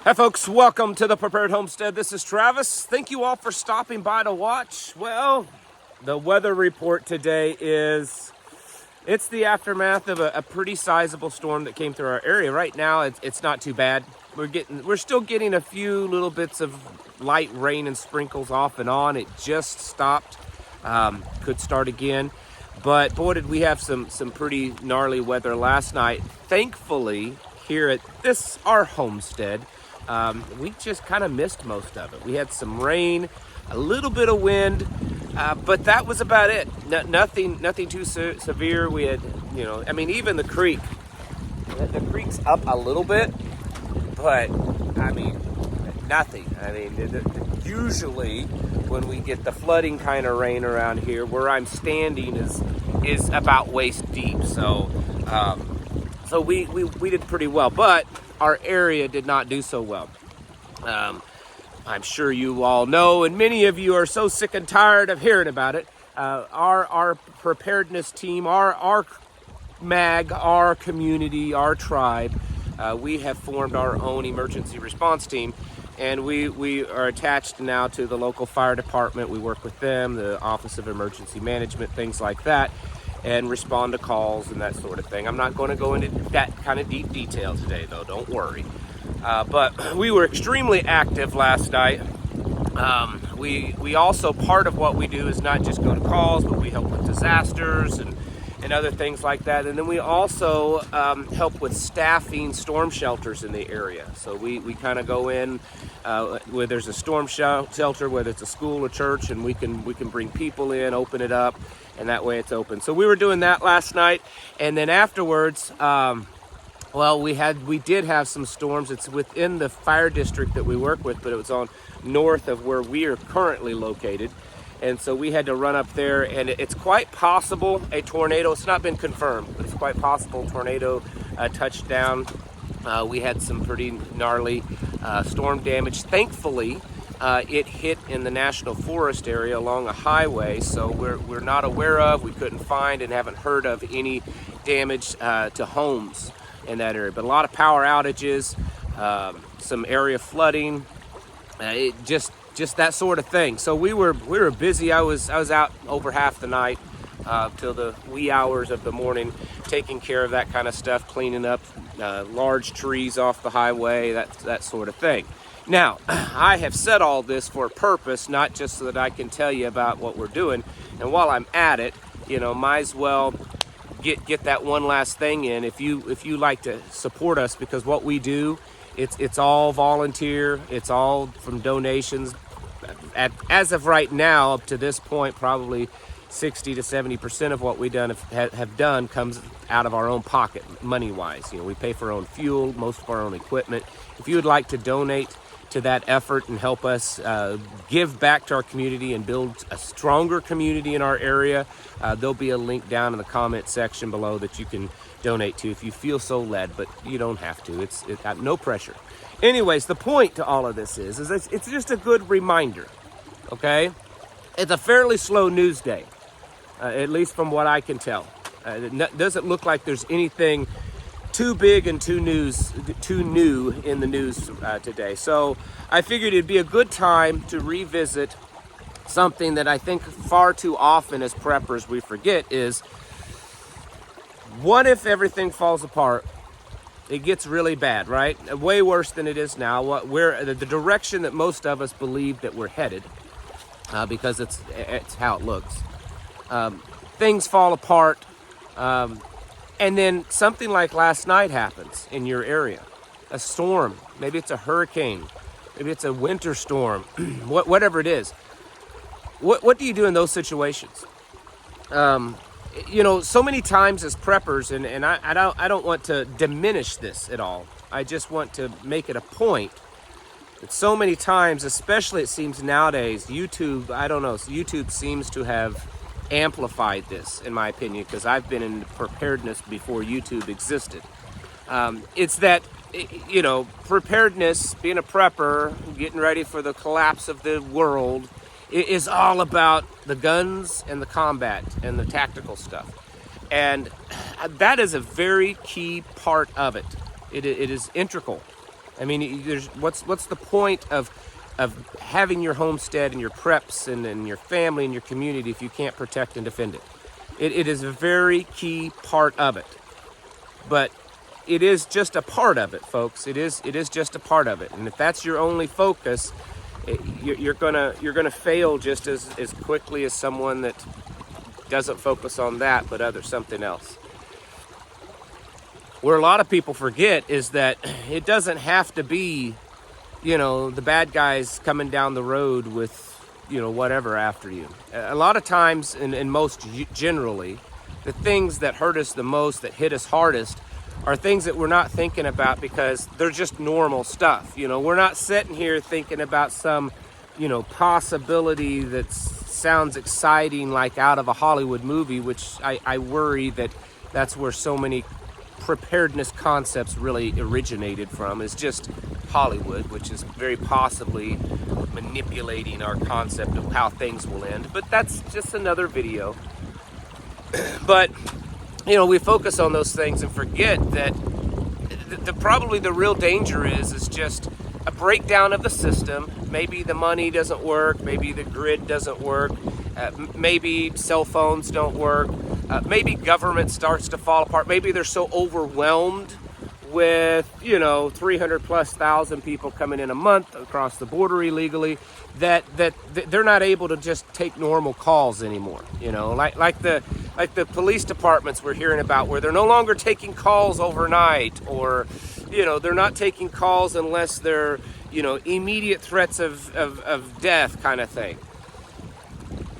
Hi folks, welcome to the Prepared Homestead. This is Travis. Thank you all for stopping by to watch. Well, the weather report today is, it's the aftermath of a pretty sizable storm that came through our area. Right now, it's not too bad. We're still getting a few little bits of light rain and sprinkles off and on. It just stopped. Could start again. But boy, did we have some pretty gnarly weather last night. Thankfully, here at our homestead, we just kind of missed most of it. We had some rain, a little bit of wind, but that was about it. Nothing too severe. We had, even the creek's up a little bit, but nothing. Usually when we get the flooding kind of rain around here, where I'm standing is about waist deep. So we did pretty well, but our area did not do so well. I'm sure you all know, and many of you are so sick and tired of hearing about it. Our preparedness team, our MAG, our community, our tribe, we have formed our own emergency response team, and we are attached now to the local fire department. We work with them, the Office of Emergency Management, things like that, and respond to calls and that sort of thing. I'm not going to go into that kind of deep detail today, though, don't worry. But we were extremely active last night. We also, part of what we do is not just go to calls, but we help with disasters and other things like that. And then we also help with staffing storm shelters in the area. So we kind of go in where there's a storm shelter, whether it's a school or church, and we can bring people in, open it up, and that way it's open. So we were doing that last night, and then afterwards, we did have some storms. It's within the fire district that we work with, but it was on north of where we are currently located. And so we had to run up there, and it's quite possible a tornado, it's not been confirmed, but it's quite possible a tornado touched down. We had some pretty gnarly storm damage. Thankfully, it hit in the National Forest area along a highway, so we're not aware of, we couldn't find and haven't heard of any damage to homes in that area. But a lot of power outages, some area flooding, just that sort of thing. So we were busy. I was out over half the night till the wee hours of the morning, taking care of that kind of stuff, cleaning up large trees off the highway, that sort of thing. Now, I have said all this for a purpose, not just so that I can tell you about what we're doing. And while I'm at it, might as well get that one last thing in. If you like to support us, because what we do, it's all volunteer, it's all from donations. As of right now, up to this point, probably 60 to 70% of what we have done comes out of our own pocket, money-wise. We pay for our own fuel, most of our own equipment. If you would like to donate to that effort and help us give back to our community and build a stronger community in our area, there'll be a link down in the comment section below that you can donate to if you feel so led, but you don't have to. It's got no pressure. Anyways, the point to all of this is it's just a good reminder, okay? It's a fairly slow news day, at least from what I can tell. It doesn't look like there's anything too big and too new in the news today. So I figured it'd be a good time to revisit something that I think far too often as preppers we forget is, what if everything falls apart? It gets really bad, right? Way worse than it is now. The direction that most of us believe that we're headed, because it's how it looks. Things fall apart, and then something like last night happens in your area. A storm, maybe it's a hurricane, maybe it's a winter storm, whatever it is. What do you do in those situations? So many times as preppers, and I don't want to diminish this at all. I just want to make it a point that so many times, especially it seems nowadays, YouTube seems to have amplified this, in my opinion, because I've been in preparedness before YouTube existed. It's that, preparedness, being a prepper, getting ready for the collapse of the world, is all about the guns and the combat and the tactical stuff. And that is a very key part of it. It is integral. I mean, what's the point of having your homestead and your preps and your family and your community if you can't protect and defend it? It is a very key part of it, but it is just a part of it, folks. It is just a part of it, and if that's your only focus, you're gonna fail just as quickly as someone that doesn't focus on that but something else. Where a lot of people forget is that it doesn't have to be, the bad guys coming down the road with, whatever after you. A lot of times, and most generally, the things that hurt us the most, that hit us hardest, are things that we're not thinking about because they're just normal stuff. We're not sitting here thinking about some, possibility that sounds exciting like out of a Hollywood movie, which I worry that that's where so many preparedness concepts really originated from, is just Hollywood, which is very possibly manipulating our concept of how things will end. But that's just another video. But we focus on those things and forget that probably the real danger is just a breakdown of the system. Maybe the money doesn't work, maybe the grid doesn't work, maybe cell phones don't work, maybe government starts to fall apart, maybe they're so overwhelmed with 300,000+ people coming in a month across the border illegally that they're not able to just take normal calls anymore. Like the police departments we're hearing about, where they're no longer taking calls overnight, or they're not taking calls unless they're immediate threats of death kind of thing.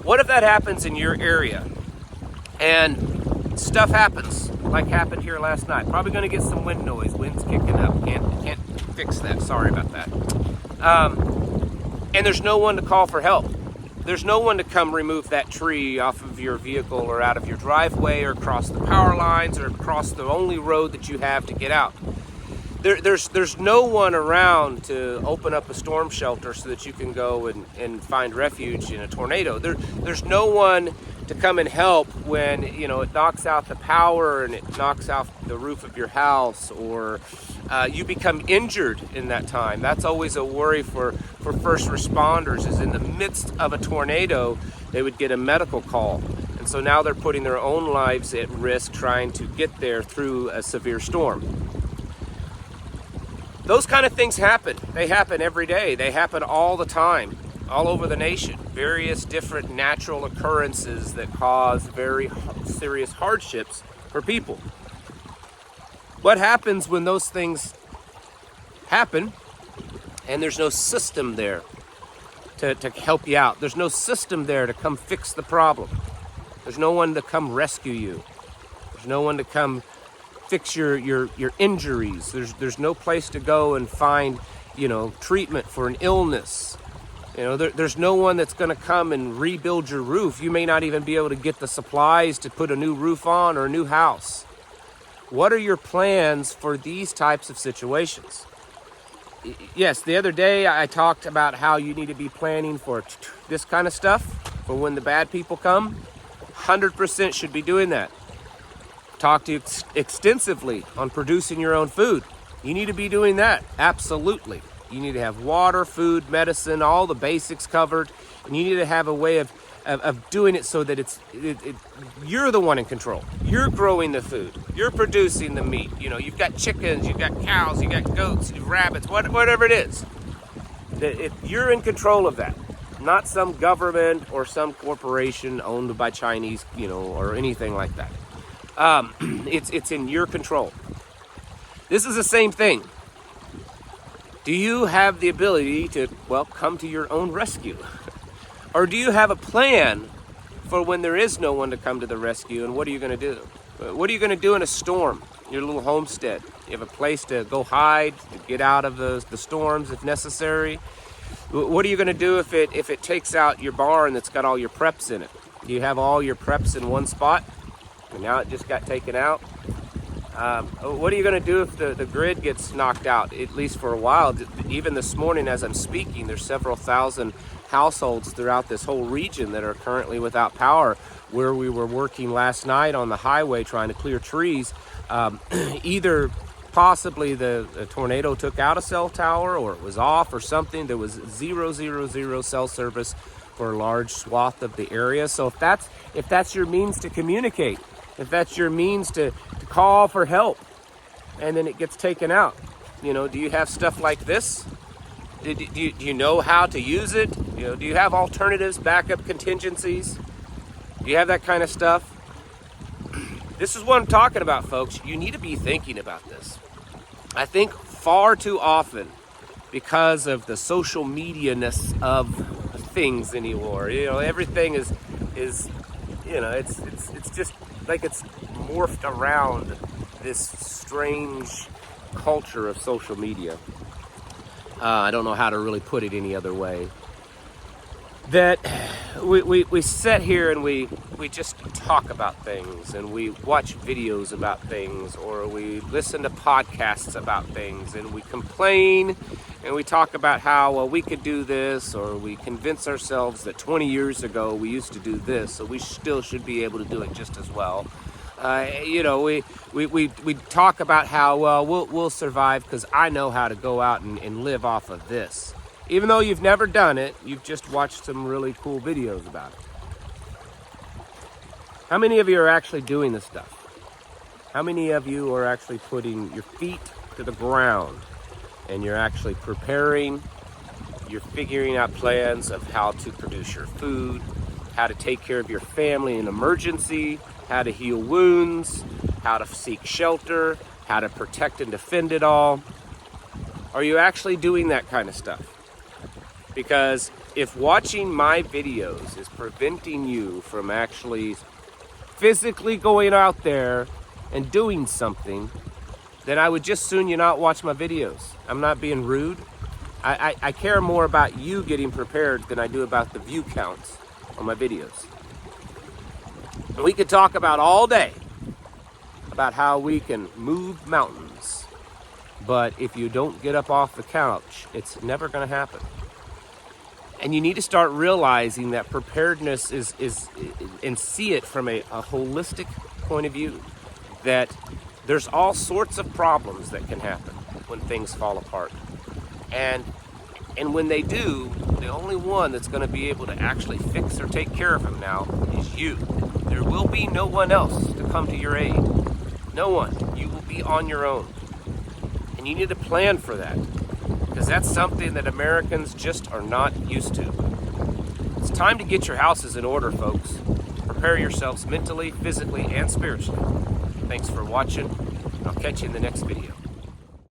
What if that happens in your area and stuff happens like happened here last night? Probably going to get some wind noise. Wind's kicking up. Can't fix that. Sorry about that. And there's no one to call for help. There's no one to come remove that tree off of your vehicle or out of your driveway or across the power lines or across the only road that you have to get out. There's no one around to open up a storm shelter so that you can go and find refuge in a tornado. There's no one to come and help when it knocks out the power and it knocks out the roof of your house, or you become injured in that time. That's always a worry for first responders, is in the midst of a tornado they would get a medical call, and so now they're putting their own lives at risk trying to get there through a severe storm. Those kind of things happen. They happen every day. They happen all the time, all over the nation. Various different natural occurrences that cause very serious hardships for people. What happens when those things happen and there's no system there to help you out? There's no system there to come fix the problem. There's no one to come rescue you. There's no one to come fix your injuries. There's no place to go and find, treatment for an illness. There's no one that's going to come and rebuild your roof. You may not even be able to get the supplies to put a new roof on or a new house. What are your plans for these types of situations? Yes, the other day I talked about how you need to be planning for this kind of stuff, for when the bad people come. 100% should be doing that. Talked to you extensively on producing your own food. You need to be doing that, absolutely. You need to have water, food, medicine, all the basics covered, and you need to have a way of doing it so that you're the one in control. You're growing the food. You're producing the meat. You've got chickens, you've got cows, you've got goats, you've rabbits, whatever it is. You're in control of that, not some government or some corporation owned by Chinese, or anything like that. It's in your control. This is the same thing. Do you have the ability to, come to your own rescue? Or do you have a plan for when there is no one to come to the rescue, and what are you going to do? What are you going to do in a storm, your little homestead? You have a place to go hide, to get out of the storms if necessary? What are you going to do if it takes out your barn that's got all your preps in it? Do you have all your preps in one spot, and now it just got taken out? What are you going to do if the grid gets knocked out, at least for a while? Even this morning as I'm speaking, there's several thousand households throughout this whole region that are currently without power. Where we were working last night on the highway trying to clear trees, either possibly the tornado took out a cell tower, or it was off or something. There was 000 cell service for a large swath of the area. So if that's your means to communicate, if that's your means to call for help, and then it gets taken out, you know, do you have stuff like this? Do you know how to use it? You know, do you have alternatives, backup contingencies? Do you have that kind of stuff? This is what I'm talking about, folks. You need to be thinking about this. I think far too often, because of the social media-ness of things anymore, you know, everything is you know, it's just like it's morphed around this strange culture of social media. I don't know how to really put it any other way. That we sit here and we just talk about things, and we watch videos about things, or we listen to podcasts about things, and we complain, and we talk about how, well, we could do this, or we convince ourselves that 20 years ago we used to do this, so we still should be able to do it just as well. You know, we talk about how, well, we'll survive because I know how to go out and live off of this. Even though you've never done it, you've just watched some really cool videos about it. How many of you are actually doing this stuff? How many of you are actually putting your feet to the ground and you're actually preparing, you're figuring out plans of how to produce your food, how to take care of your family in emergency, how to heal wounds, how to seek shelter, how to protect and defend it all? Are you actually doing that kind of stuff? Because if watching my videos is preventing you from actually physically going out there and doing something, then I would just soon you not watch my videos. I'm not being rude. I care more about you getting prepared than I do about the view counts on my videos. And we could talk about all day about how we can move mountains, but if you don't get up off the couch, it's never going to happen. And you need to start realizing that preparedness is and see it from a holistic point of view, that there's all sorts of problems that can happen when things fall apart. And when they do, the only one that's going to be able to actually fix or take care of them now is you. There will be no one else to come to your aid. No one. You will be on your own. And you need to plan for that, because that's something that Americans just are not used to. It's time to get your houses in order, folks. Prepare yourselves mentally, physically, and spiritually. Thanks for watching. I'll catch you in the next video.